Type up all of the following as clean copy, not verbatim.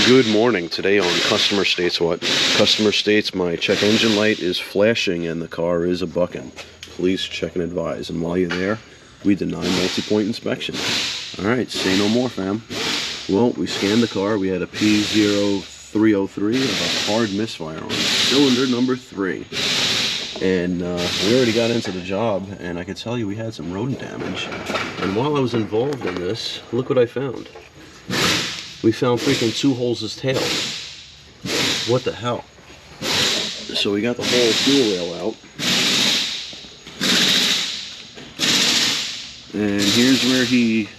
Good morning. Today on Customer States What? Customer states my check engine light is flashing and the car is a bucking. Please check and advise. And while you're there, we deny multi-point inspection. Alright, say no more, fam. Well, we scanned the car. We had a P0303 of a hard misfire on cylinder number 3. And we already got into the job, and I can tell you we had some rodent damage. And while I was involved in this, look what I found. We found freaking 2 holes' tail. What the hell? So we got the whole fuel rail out. And here's where he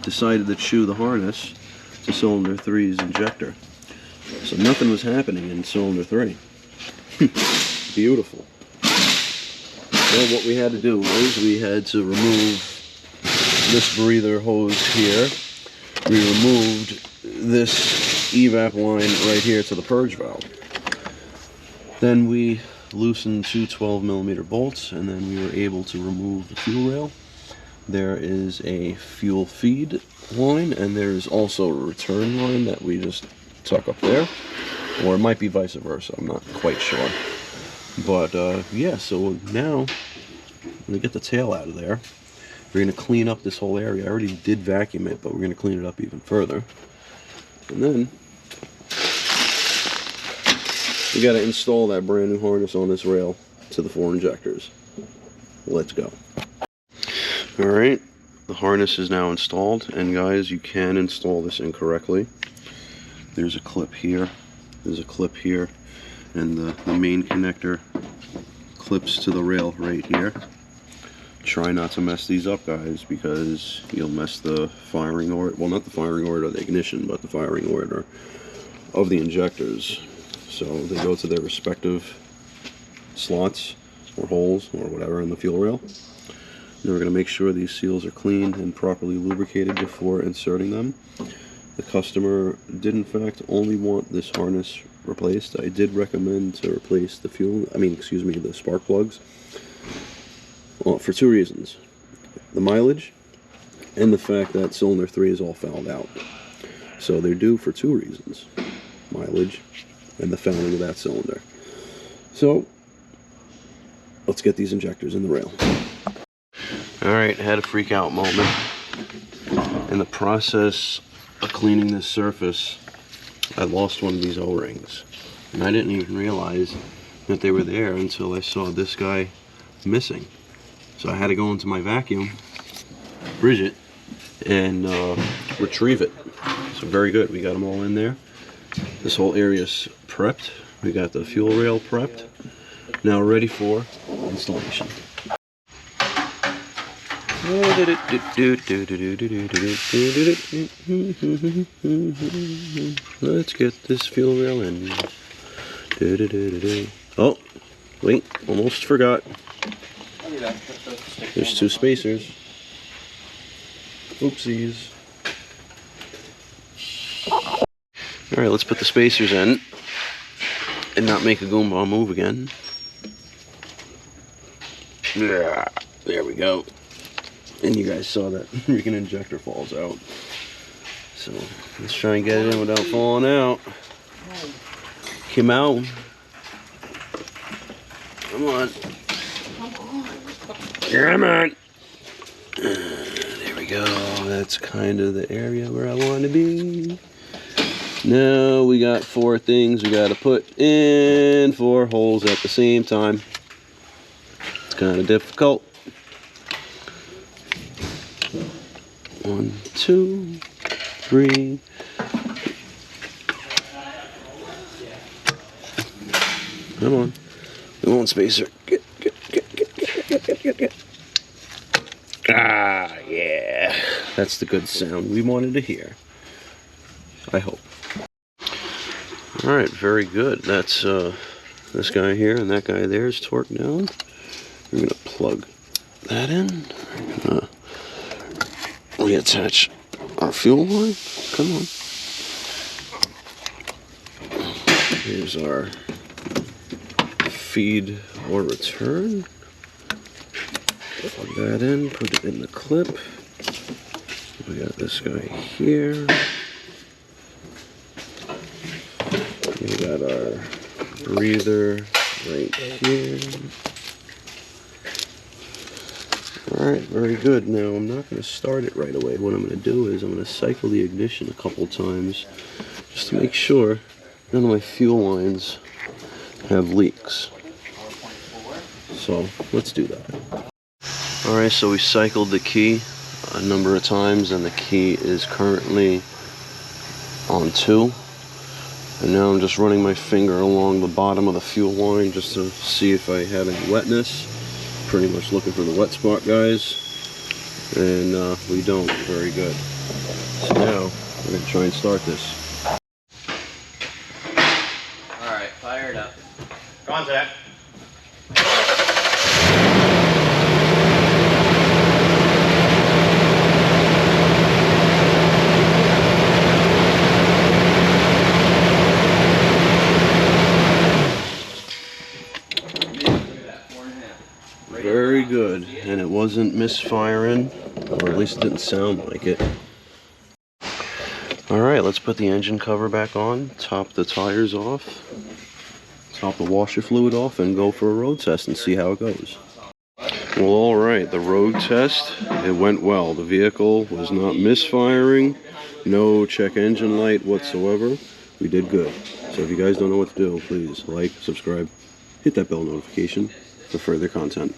decided to chew the harness to cylinder 3's injector. So nothing was happening in cylinder 3. Beautiful. So what we had to do was we had to remove this breather hose here. We removed this evap line right here to the purge valve. Then we loosened 2 12mm bolts, and then we were able to remove the fuel rail. There is a fuel feed line, and there's also a return line that we just tuck up there. Or it might be vice versa, I'm not quite sure. But yeah, so now we get the tail out of there. We're going to clean up this whole area. I already did vacuum it, but we're going to clean it up even further. And then we got to install that brand new harness on this rail to the 4 injectors. Let's go. Alright, the harness is now installed, and guys, you can install this incorrectly. There's a clip here, there's a clip here, and the main connector clips to the rail right here. Try not to mess these up, guys, because you'll mess the firing order, well, not the firing order of the ignition, but the firing order of the injectors. So they go to their respective slots or holes or whatever in the fuel rail. Then we're going to make sure these seals are cleaned and properly lubricated before inserting them. The customer did in fact only want this harness replaced. I did recommend to replace the the spark plugs. Well, for 2 reasons. The mileage and the fact that cylinder 3 is all fouled out. So they're due for 2 reasons. Mileage and the fouling of that cylinder. So let's get these injectors in the rail. Alright, had a freak out moment. In the process of cleaning this surface, I lost one of these O-rings. And I didn't even realize that they were there until I saw this guy missing. So I had to go into my vacuum, bridge it, and retrieve it. So very good, we got them all in there. This whole area's prepped. We got the fuel rail prepped. Now ready for installation. Let's get this fuel rail in. Oh, wait, almost forgot. There's 2 spacers. Oopsies. Alright, let's put the spacers in and not make a Goomba move again. Yeah, there we go. And you guys saw that freaking injector falls out. So let's try and get it in without falling out. Come out. Come on. Come on. There we go. That's kind of the area where I want to be. Now we got 4 things we got to put in 4 holes at the same time. It's kind of difficult. 1, 2, 3. Come on. Come on, spacer. Get. Ah, yeah. That's the good sound we wanted to hear. I hope. Alright, very good. That's this guy here and that guy there is torqued down. We're going to plug that in. We're going to reattach our fuel line. Come on. Here's our feed or return. Plug that in, put it in the clip. We got this guy here. got our breather right here. Alright, very good. Now I'm not going to start it right away. What I'm going to do is I'm going to cycle the ignition a couple times just to make sure none of my fuel lines have leaks. So let's do that. Alright, so we cycled the key a number of times and the key is currently on 2. And now I'm just running my finger along the bottom of the fuel line just to see if I have any wetness. Pretty much looking for the wet spot, guys. And we don't. Very good. So now we're going to try and start this. Alright, fire it up. Contact. Very good, and it wasn't misfiring, or at least it didn't sound like it. Alright, let's put the engine cover back on, top the tires off, top the washer fluid off, and go for a road test and see how it goes. Well, alright, the road test, it went well. The vehicle was not misfiring, no check engine light whatsoever. We did good. So if you guys don't know what to do, please like, subscribe, hit that bell notification for further content.